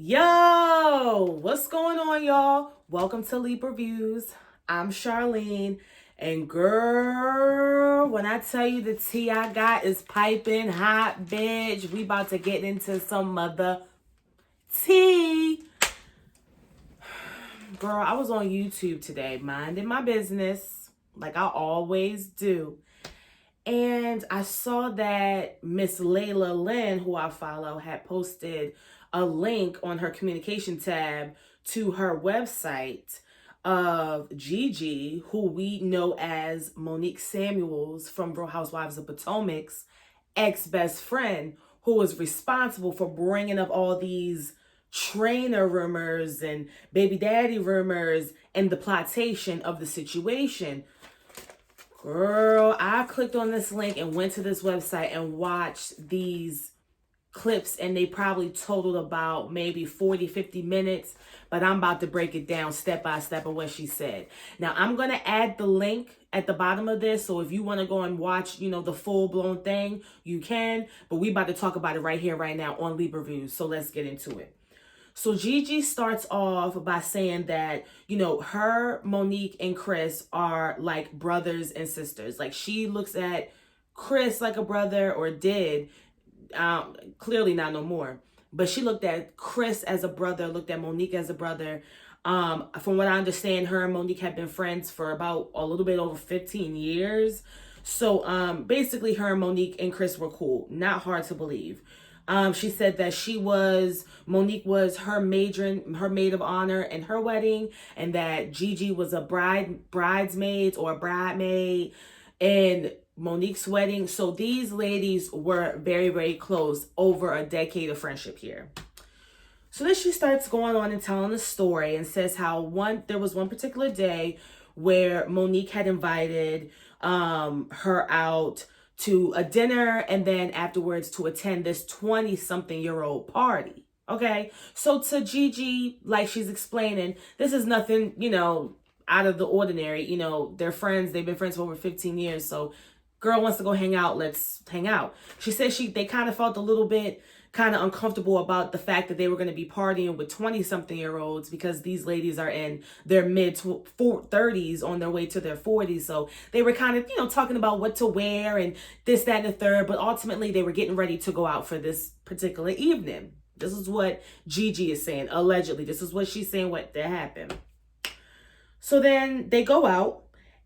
Yo, what's going on, y'all? Welcome to Libra Views. I'm Charlene, and girl, when I tell you the tea I got is piping hot, bitch, we about to get into some mother tea. Girl, I was on YouTube today, minding my business, like I always do. And I saw that Miss Layla Lynn, who I follow, had posted a link on her communication tab to her website of GiGi, who we know as Monique Samuels from Real Housewives of Potomac's ex-best friend, who was responsible for bringing up all these trainer rumors and baby daddy rumors and the plotation of the situation. Girl, I clicked on this link and went to this website and watched these clips, and they probably totaled about maybe 40-50 minutes, but I'm about to break it down step by step of what she said. Now, I'm going to add the link at the bottom of this, so if you want to go and watch, the full-blown thing, you can, but we about to talk about it right here, right now on Libra Views, so let's get into it. So GiGi starts off by saying that, her, Monique, and Chris are like brothers and sisters. Like, she looks at Chris like a brother, or did, clearly not no more. But she looked at Chris as a brother, looked at Monique as a brother. From what I understand, her and Monique have been friends for about a little bit over 15 years. So basically, her and Monique and Chris were cool. Not hard to believe. She said that Monique was her maid of honor in her wedding, and that GiGi was a bridesmaid or a bridemaid in Monique's wedding. So these ladies were very, very close over a decade of friendship here. So then she starts going on and telling the story and says how there was one particular day where Monique had invited her out to a dinner, and then afterwards to attend this 20-something-year-old party. Okay, so to GiGi, like she's explaining, this is nothing, out of the ordinary. They're friends. They've been friends for over 15 years. So girl wants to go hang out. Let's hang out. She said they kind of felt a little bit kind of uncomfortable about the fact that they were going to be partying with 20-something-year-olds, because these ladies are in their mid-30s on their way to their 40s. So they were kind of, talking about what to wear and this, that, and the third. But ultimately, they were getting ready to go out for this particular evening. This is what GiGi is saying, allegedly. This is what she's saying what that happened. So then they go out.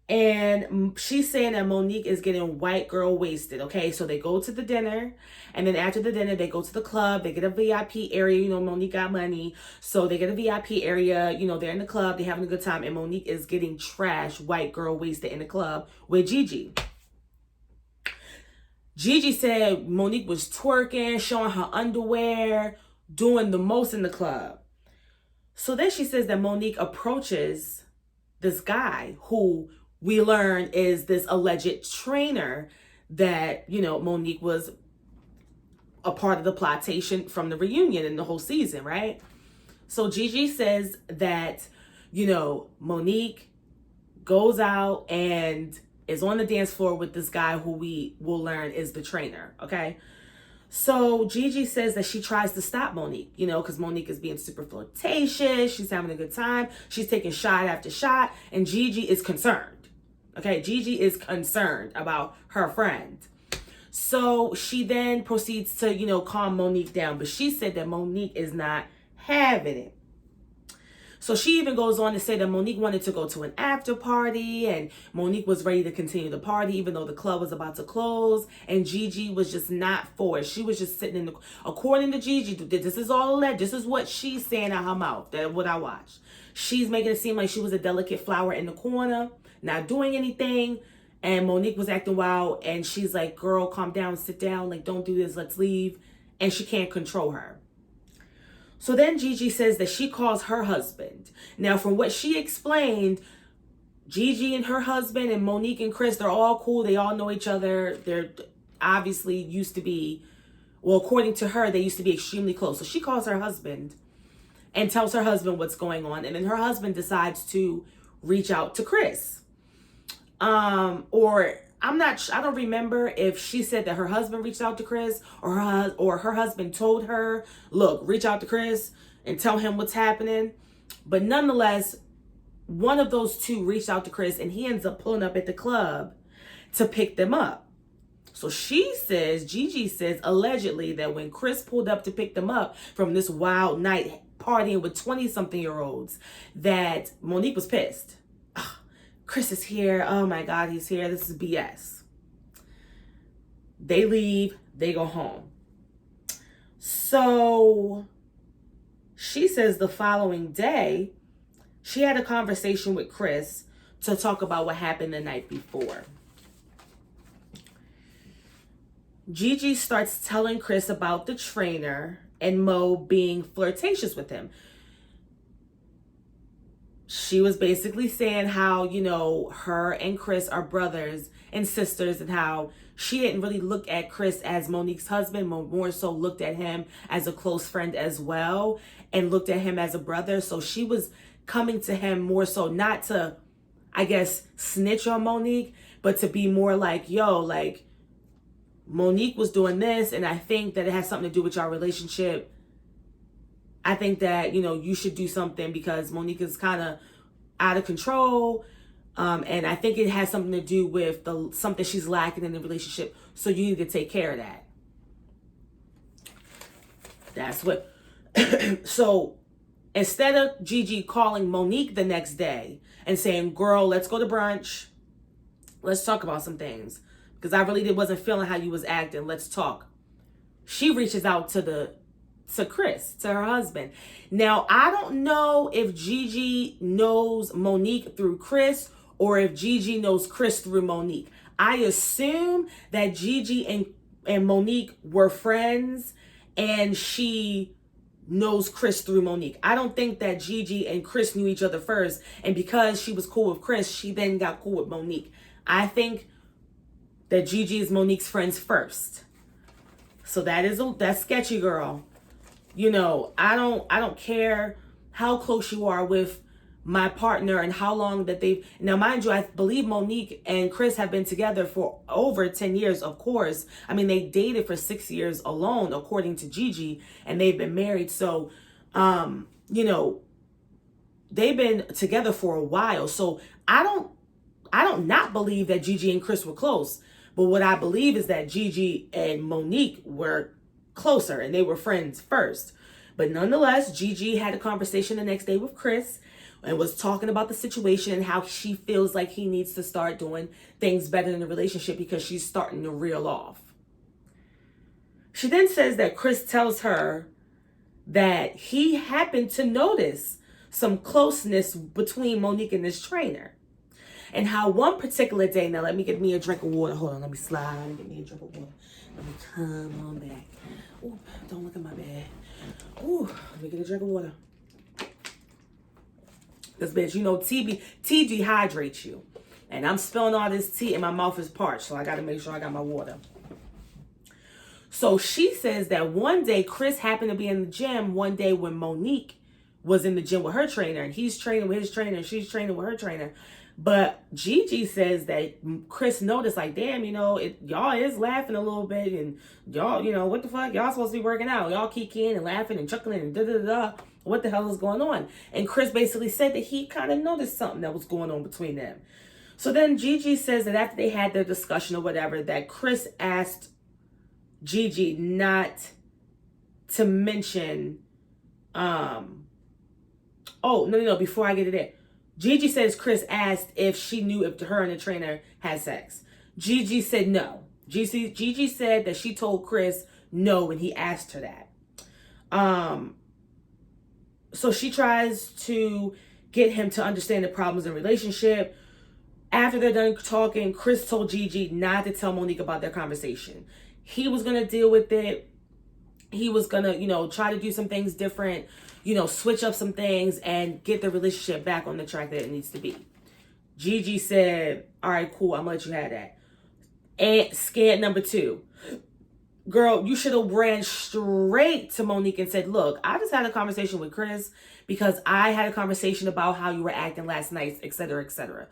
And she's saying that Monique is getting white girl wasted. Okay, so they go to the dinner, and then after the dinner, they go to the club. They get a VIP area. Monique got money, so they get a VIP area. They're in the club, they're having a good time, and Monique is getting trash white girl wasted in the club with GiGi. GiGi said Monique was twerking, showing her underwear, doing the most in the club. So then she says that Monique approaches this guy who we learn is this alleged trainer that, Monique was a part of the plotation from the reunion and the whole season, right? So GiGi says that, Monique goes out and is on the dance floor with this guy who we will learn is the trainer, okay? So GiGi says that she tries to stop Monique, because Monique is being super flirtatious. She's having a good time. She's taking shot after shot, and GiGi is concerned. Okay, GiGi is concerned about her friend. So she then proceeds to, calm Monique down. But she said that Monique is not having it. So she even goes on to say that Monique wanted to go to an after party, and Monique was ready to continue the party even though the club was about to close, and GiGi was just not for it. She was just sitting according to GiGi, this is all alleged. This is what she's saying out her mouth, that what I watched. She's making it seem like she was a delicate flower in the corner, not doing anything, and Monique was acting wild, and she's like, girl, calm down, sit down, like, don't do this, let's leave, and she can't control her. So then GiGi says that she calls her husband. Now, from what she explained, GiGi and her husband and Monique and Chris, they're all cool, they all know each other, they're obviously used to be, well, according to her, they used to be extremely close. So she calls her husband and tells her husband what's going on, and then her husband decides to reach out to Chris. Or I don't remember if she said that her husband reached out to Chris or her husband told her, look, reach out to Chris and tell him what's happening. But nonetheless, one of those two reached out to Chris and he ends up pulling up at the club to pick them up. So she says, GiGi says, allegedly, that when Chris pulled up to pick them up from this wild night partying with 20-something-year-olds, that Monique was pissed. Oh, Chris is here. Oh my God, he's here. This is BS. They leave. They go home. So she says the following day, she had a conversation with Chris to talk about what happened the night before. GiGi starts telling Chris about the trainer and Mo being flirtatious with him. She was basically saying how, you know, her and Chris are brothers and sisters and how she didn't really look at Chris as Monique's husband, more so looked at him as a close friend as well and looked at him as a brother. So she was coming to him more so not to, I guess, snitch on Monique, but to be more like, yo, like, Monique was doing this, and I think that it has something to do with your relationship. I think that, you know, you should do something because Monique is kind of out of control. And I think it has something to do with something she's lacking in the relationship. So you need to take care of that. That's what. So instead of GiGi calling Monique the next day and saying, girl, let's go to brunch. Let's talk about some things. Because I really wasn't feeling how you was acting. Let's talk. She reaches out to Chris, to her husband. Now, I don't know if GiGi knows Monique through Chris or if GiGi knows Chris through Monique. I assume that GiGi and Monique were friends and she knows Chris through Monique. I don't think that GiGi and Chris knew each other first. And because she was cool with Chris, she then got cool with Monique. I think that GiGi is Monique's friends first. So that's sketchy, girl. You know, I don't care how close you are with my partner and how long that now mind you, I believe Monique and Chris have been together for over 10 years, of course. I mean, they dated for 6 years alone, according to GiGi, and they've been married. So, you know, they've been together for a while. So I don't not believe that GiGi and Chris were close. But what I believe is that GiGi and Monique were closer and they were friends first. But nonetheless, GiGi had a conversation the next day with Chris and was talking about the situation and how she feels like he needs to start doing things better in the relationship because she's starting to reel off. She then says that Chris tells her that he happened to notice some closeness between Monique and this trainer. And how one particular day, now let me get me a drink of water. Hold on, let me slide and get me a drink of water. Let me come on back. Ooh, don't look at my bed. Ooh, let me get a drink of water. Because, bitch, you know, tea dehydrates you. And I'm spilling all this tea and my mouth is parched. So I got to make sure I got my water. So she says that one day Chris happened to be in the gym one day when Monique was in the gym with her trainer. And he's training with his trainer and she's training with her trainer. But GiGi says that Chris noticed, like, damn, you know, y'all is laughing a little bit, and y'all, you know, what the fuck? Y'all supposed to be working out. Y'all kikiing and laughing and chuckling and da-da-da-da. What the hell is going on? And Chris basically said that he kind of noticed something that was going on between them. So then GiGi says that after they had their discussion or whatever, that Chris asked GiGi not to mention, oh, no, before I get to that. GiGi says Chris asked if she knew if her and the trainer had sex. GiGi said no. GiGi said that she told Chris no when he asked her that. So she tries to get him to understand the problems in the relationship. After they're done talking, Chris told GiGi not to tell Monique about their conversation. He was going to deal with it. He was going to, you know, try to do some things different, you know, switch up some things and get the relationship back on the track that it needs to be. GiGi said, all right, cool, I'm going to let you have that. And scant number 2. Girl, you should have ran straight to Monique and said, look, I just had a conversation with Chris because I had a conversation about how you were acting last night, etc., etc.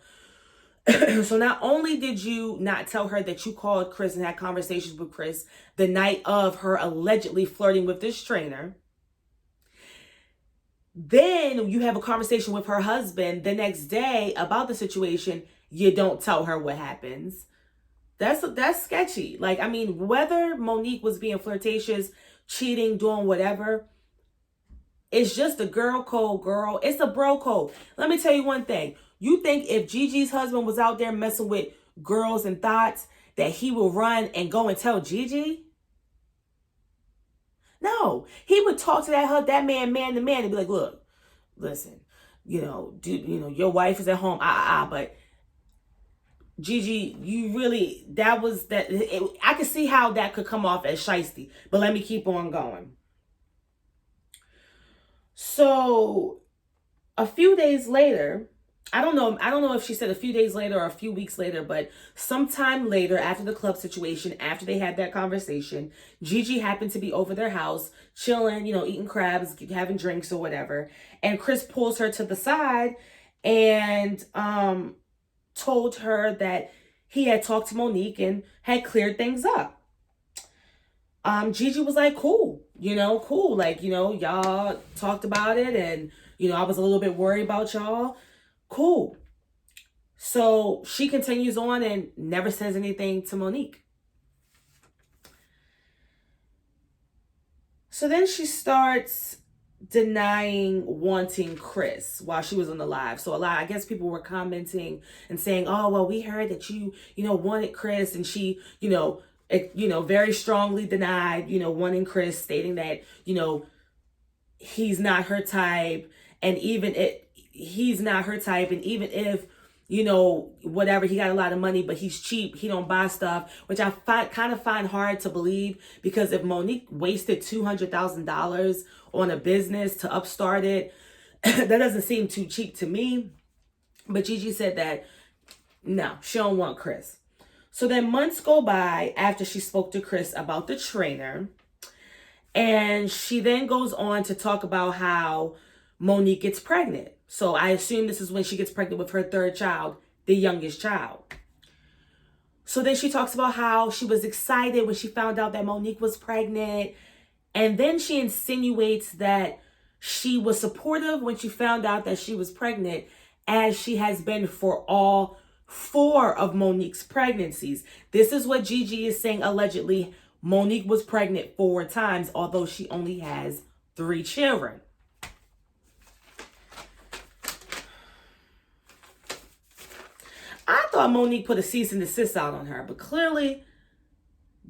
So not only did you not tell her that you called Chris and had conversations with Chris the night of her allegedly flirting with this trainer, then you have a conversation with her husband the next day about the situation. You don't tell her what happens. That's sketchy. Like, I mean, whether Monique was being flirtatious, cheating, doing whatever, it's just a girl code, girl. It's a bro code. Let me tell you one thing. You think if Gigi's husband was out there messing with girls and thoughts that he will run and go and tell Gigi? No. He would talk to that man to man and be like, look, listen, your wife is at home, but Gigi, you really, I could see how that could come off as shiesty, but let me keep on going. So a few days later, I don't know if she said a few days later or a few weeks later, but sometime later after the club situation, after they had that conversation, Gigi happened to be over their house, chilling, eating crabs, having drinks or whatever. And Chris pulls her to the side and told her that he had talked to Monique and had cleared things up. Gigi was like, cool, cool. Like, y'all talked about it and, I was a little bit worried about y'all. Cool. So she continues on and never says anything to Monique. So then she starts denying wanting Chris while she was on the live. So I guess people were commenting and saying, oh, well, we heard that you wanted Chris. And she, very strongly denied, wanting Chris, stating that, he's not her type. And even he's not her type. And even if, whatever, he got a lot of money, but he's cheap, he don't buy stuff, which I kind of find hard to believe, because if Monique wasted $200,000 on a business to upstart it, that doesn't seem too cheap to me. But Gigi said that, no, she don't want Chris. So then months go by after she spoke to Chris about the trainer. And she then goes on to talk about how Monique gets pregnant. So I assume this is when she gets pregnant with her third child, the youngest child. So then she talks about how she was excited when she found out that Monique was pregnant. And then she insinuates that she was supportive when she found out that she was pregnant, as she has been for all 4 of Monique's pregnancies. This is what Gigi is saying. Allegedly, Monique was pregnant 4 times, although she only has 3 children. I thought Monique put a cease and desist out on her, but clearly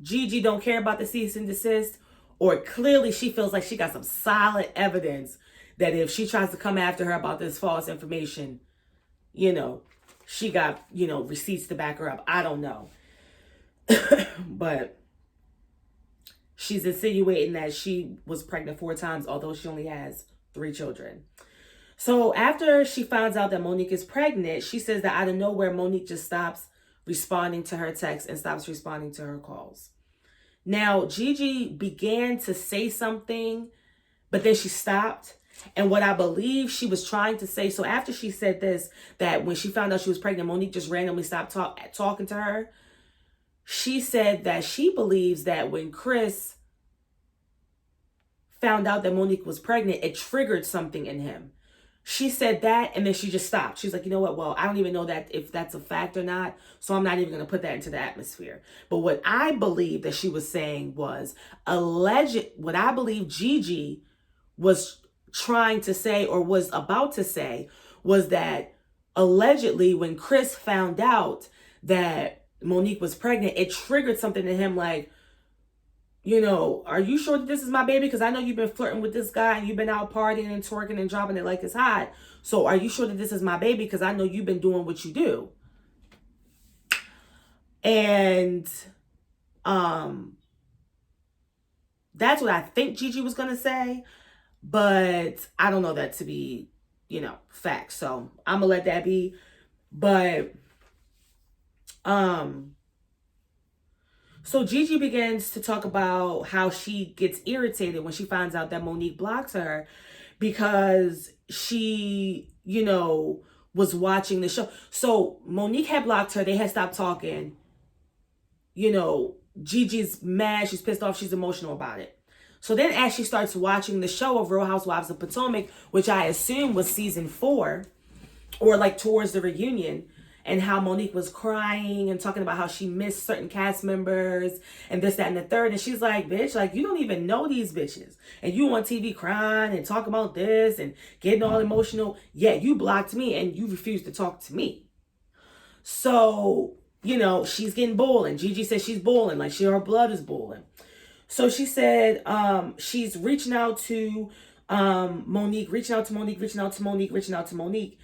Gigi don't care about the cease and desist, or clearly she feels like she got some solid evidence that if she tries to come after her about this false information, she got, receipts to back her up. I don't know. But she's insinuating that she was pregnant 4 times, although she only has 3 children. So after she finds out that Monique is pregnant, she says that out of nowhere, Monique just stops responding to her texts and stops responding to her calls. Now, Gigi began to say something, but then she stopped. And what I believe she was trying to say, so after she said this, that when she found out she was pregnant, Monique just randomly stopped talking to her. She said that she believes that when Chris found out that Monique was pregnant, it triggered something in him. She said that, and then she just stopped. She's like, you know what? Well, I don't even know that if that's a fact or not, so I'm not even going to put that into the atmosphere. But what I believe that she was saying was what I believe Gigi was trying to say, or was about to say, was that allegedly when Chris found out that Monique was pregnant, it triggered something in him, like, are you sure that this is my baby? Because I know you've been flirting with this guy and you've been out partying and twerking and dropping it like it's hot. So are you sure that this is my baby? Because I know you've been doing what you do. And that's what I think Gigi was going to say. But I don't know that to be, fact. So I'm going to let that be. But so Gigi begins to talk about how she gets irritated when she finds out that Monique blocks her, because she, was watching the show. So Monique had blocked her. They had stopped talking. You know, Gigi's mad. She's pissed off. She's emotional about it. So then as she starts watching the show of Real Housewives of Potomac, which I assume was season 4, or like towards the reunion, and how Monique was crying and talking about how she missed certain cast members and this, that, and the third. And she's like, bitch, like, you don't even know these bitches. And you on TV crying and talking about this and getting all emotional. Yeah, you blocked me and you refused to talk to me. So, you know, she's getting boiling. Gigi says she's boiling, like her blood is boiling. So she said she's reaching out to Monique, reaching out to Monique.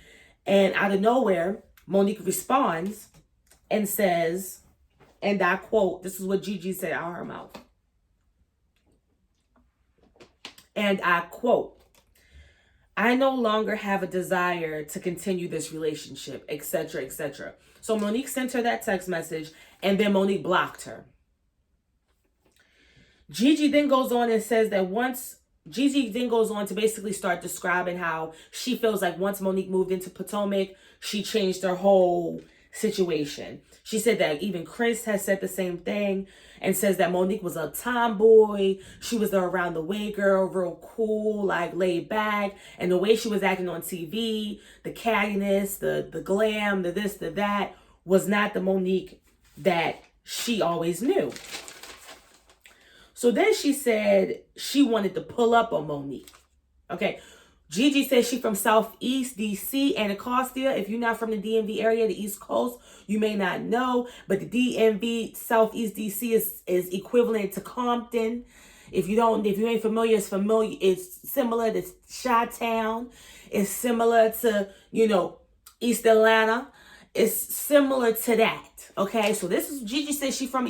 And out of nowhere, Monique responds and says, and I quote, this is what Gigi said out of her mouth. And I quote, "I no longer have a desire to continue this relationship, etc., etc." So Monique sent her that text message, and then Monique blocked her. Gigi then goes on and says that Gigi then goes on to basically start describing how she feels like once Monique moved into Potomac, she changed her whole situation. She said that even Chris has said the same thing and says that Monique was a tomboy. She was the around the way girl, real cool, like laid back. And the way she was acting on TV, the cattiness, the glam, the this, the that, was not the Monique that she always knew. So then she said she wanted to pull up on Monique. Okay. Gigi says she's from Southeast DC, Anacostia. If you're not from the DMV area, the East Coast, you may not know, but the DMV, Southeast DC is equivalent to Compton. If you ain't familiar, it's similar to Chi-Town. It's similar to, East Atlanta. It's similar to that. Okay. So this is, Gigi says she's from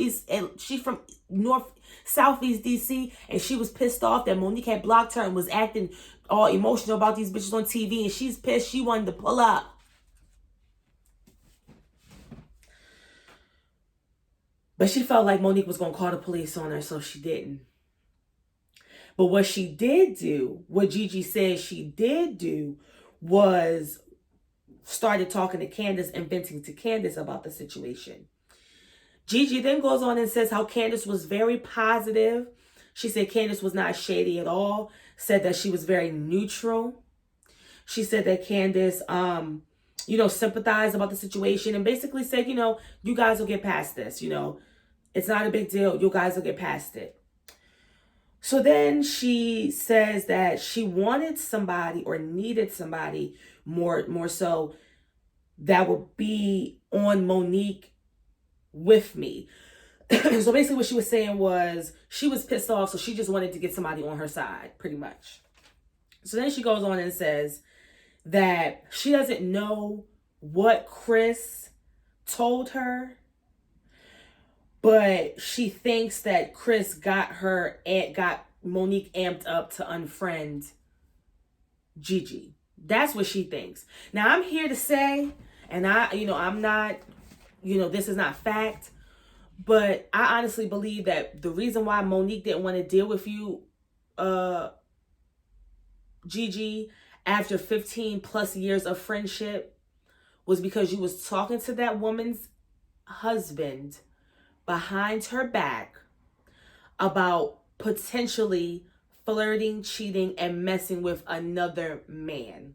Southeast DC, and she was pissed off that Monique had blocked her and was acting all emotional about these bitches on TV, and she's pissed. She wanted to pull up. But she felt like Monique was going to call the police on her, so she didn't. But what she did do, what Gigi said she did do, was started talking to Candace and venting to Candace about the situation. Gigi then goes on and says how Candace was very positive. She said Candace was not shady at all. Said that she was very neutral. She said that Candace, sympathized about the situation and basically said, you guys will get past this. It's not a big deal. You guys will get past it. So then she says that she wanted somebody or needed somebody more so that would be on Monique with me. So basically what she was saying was she was pissed off, so she just wanted to get somebody on her side, pretty much. So then she goes on and says that she doesn't know what Chris told her, but she thinks that Chris got Monique amped up to unfriend Gigi. That's what she thinks. Now I'm here to say, and I'm not, this is not fact, but I honestly believe that the reason why Monique didn't want to deal with you, Gigi, after 15 plus years of friendship, was because you was talking to that woman's husband behind her back about potentially flirting, cheating, and messing with another man.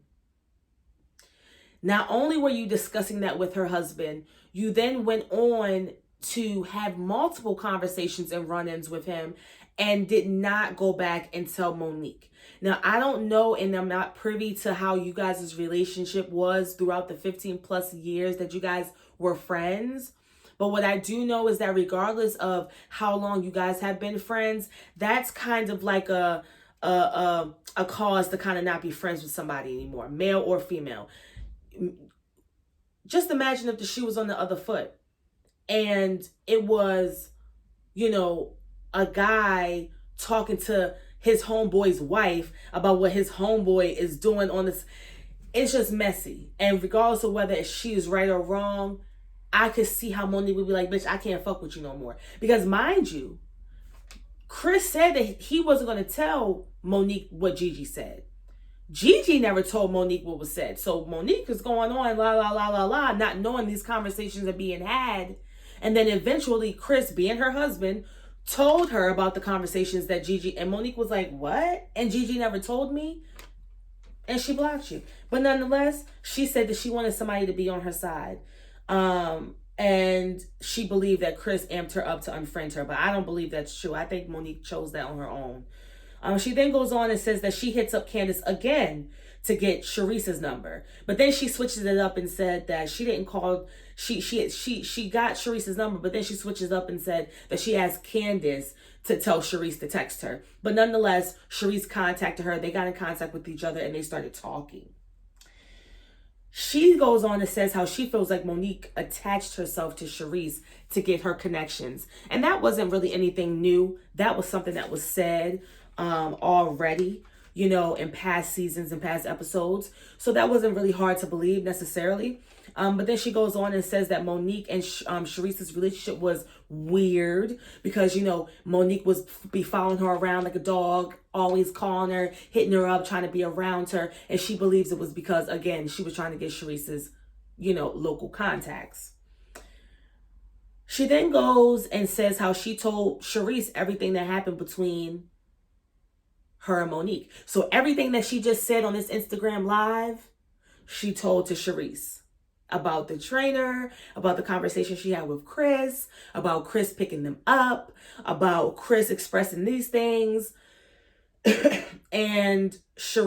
Not only were you discussing that with her husband, you then went on to have multiple conversations and run-ins with him and did not go back and tell Monique. Now, I don't know, and I'm not privy to how you guys' relationship was throughout the 15 plus years that you guys were friends. But what I do know is that regardless of how long you guys have been friends, that's kind of like a cause to kind of not be friends with somebody anymore, male or female. Just imagine if the shoe was on the other foot and it was, a guy talking to his homeboy's wife about what his homeboy is doing on this. It's just messy. And regardless of whether she is right or wrong, I could see how Monique would be like, bitch, I can't fuck with you no more. Because mind you, Chris said that he wasn't going to tell Monique what Gigi said. GiGi never told Monique what was said. So Monique is going on, la, la, la, la, la, not knowing these conversations are being had. And then eventually Chris, being her husband, told her about the conversations that GiGi, and Monique was like, what? And GiGi never told me? And she blocked you. But nonetheless, she said that she wanted somebody to be on her side. And she believed that Chris amped her up to unfriend her. But I don't believe that's true. I think Monique chose that on her own. She then goes on and says that she hits up Candace again to get Sharice's number. But then she switches it up and said that she didn't call, she got Sharice's number, but then she switches up and said that she asked Candace to tell Sharice to text her. But nonetheless, Sharice contacted her. They got in contact with each other and they started talking. She goes on and says how she feels like Monique attached herself to Sharice to get her connections. And that wasn't really anything new. That was something that was said already, you know, in past seasons and past episodes. So that wasn't really hard to believe necessarily. But then she goes on and says that Monique and Sharice's relationship was weird because, you know, Monique was be following her around like a dog, always calling her, hitting her up, trying to be around her. And she believes it was because, again, she was trying to get Sharice's, you know, local contacts. She then goes and says how she told Sharice everything that happened between her and Monique. So everything that she just said on this Instagram live, she told to Sharice. About the trainer, about the conversation she had with Chris, about Chris picking them up, about Chris expressing these things. And she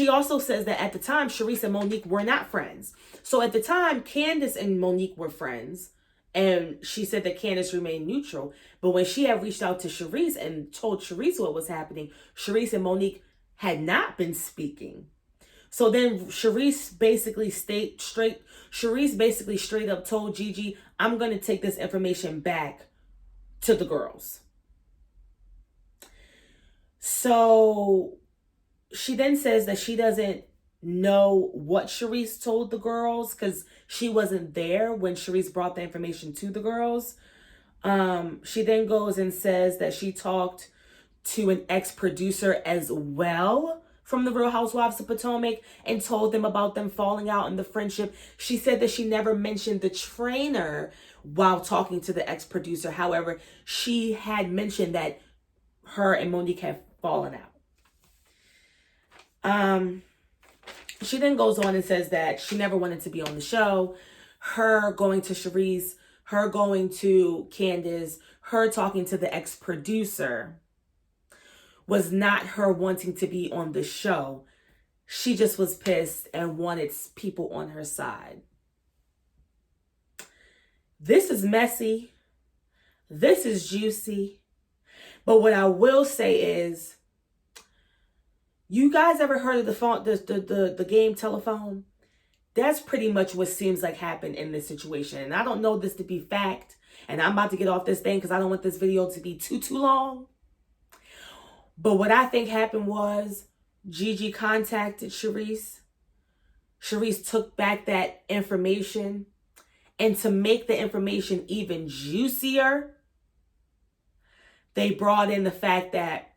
also says that at the time, Sharice and Monique were not friends. So at the time, Candace and Monique were friends. And she said that Candace remained neutral. But when she had reached out to Sharice and told Sharice what was happening, Sharice and Monique had not been speaking. So then Sharice basically straight up told GiGi, I'm going to take this information back to the girls. So she then says that she doesn't know what Sharice told the girls because she wasn't there when Sharice brought the information to the girls. She then goes and says that she talked to an ex-producer as well from the Real Housewives of Potomac and told them about them falling out in the friendship. She said that she never mentioned the trainer while talking to the ex-producer. However, she had mentioned that her and Monique had fallen out. She then goes on and says that she never wanted to be on the show. Her going to Sharice, her going to Candace, her talking to the ex-producer was not her wanting to be on the show. She just was pissed and wanted people on her side. This is messy. This is juicy. But what I will say is, you guys ever heard of the game telephone? That's pretty much what seems like happened in this situation. And I don't know this to be fact. And I'm about to get off this thing because I don't want this video to be too long. But what I think happened was GiGi contacted Sharice. Sharice took back that information. And to make the information even juicier, they brought in the fact that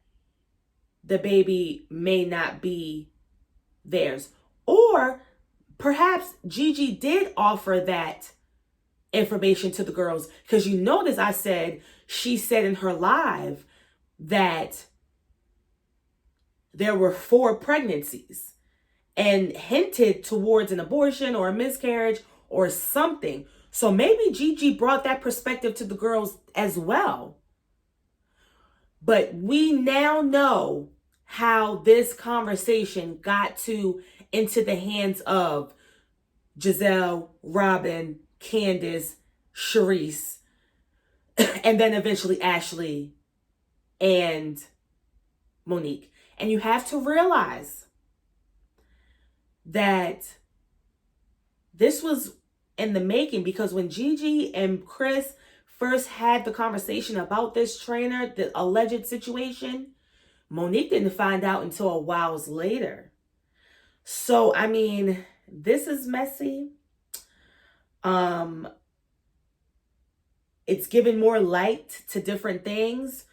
the baby may not be theirs. Or perhaps GiGi did offer that information to the girls. Because you notice she said in her live that there were 4 pregnancies and hinted towards an abortion or a miscarriage or something. So maybe GiGi brought that perspective to the girls as well. But we now know how this conversation got into the hands of Giselle, Robin, Candace, Sharice, and then eventually Ashley and Monique. And you have to realize that this was in the making, because when GiGi and Chris first had the conversation about this trainer, the alleged situation, Monique didn't find out until a while later. So, I mean, this is messy. It's giving more light to different things.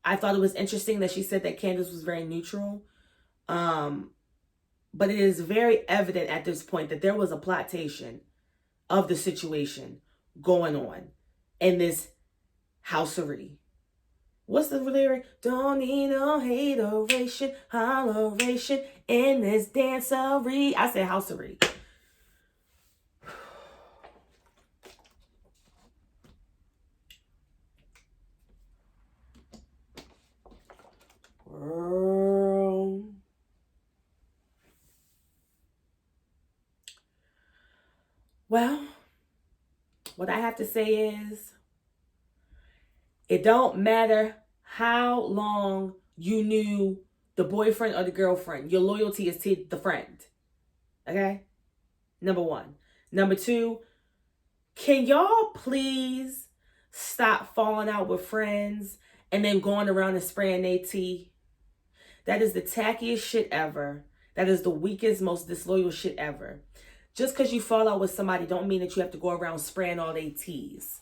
I thought it was interesting that she said that Candace was very neutral. But it is very evident at this point that there was a plotation of the situation going on in this housery. What's the lyric? Don't need no hateration, holleration in this dancery. I said housery. Girl. Well, what I have to say is, it don't matter how long you knew the boyfriend or the girlfriend. Your loyalty is to the friend. Okay? Number one. Number two, can y'all please stop falling out with friends and then going around and spraying their tea? That is the tackiest shit ever. That is the weakest, most disloyal shit ever. Just because you fall out with somebody don't mean that you have to go around spraying all their teas.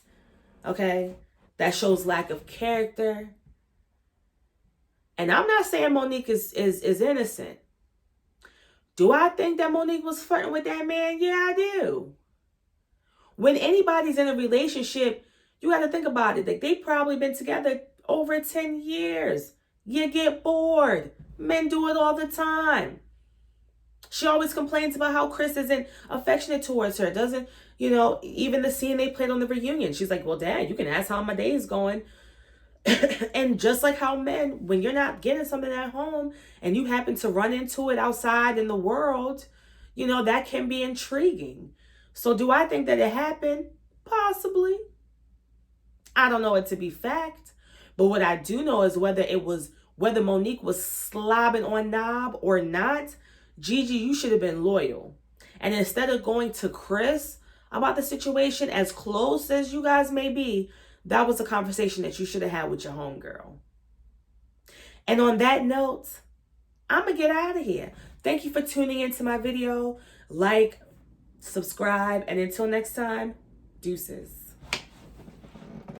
Okay? That shows lack of character. And I'm not saying Monique is innocent. Do I think that Monique was flirting with that man? Yeah, I do. When anybody's in a relationship, you got to think about it. Like, they've probably been together over 10 years. You get bored. Men do it all the time. She always complains about how Chris isn't affectionate towards her. Doesn't, even the scene they played on the reunion. She's like, well, Dad, you can ask how my day is going. And just like how men, when you're not getting something at home and you happen to run into it outside in the world, that can be intriguing. So do I think that it happened? Possibly. I don't know it to be fact. But what I do know is whether Monique was slobbing on Knob or not, GiGi, you should have been loyal. And instead of going to Chris about the situation, as close as you guys may be, that was a conversation that you should have had with your homegirl. And on that note, I'm going to get out of here. Thank you for tuning into my video. Like, subscribe, and until next time, deuces.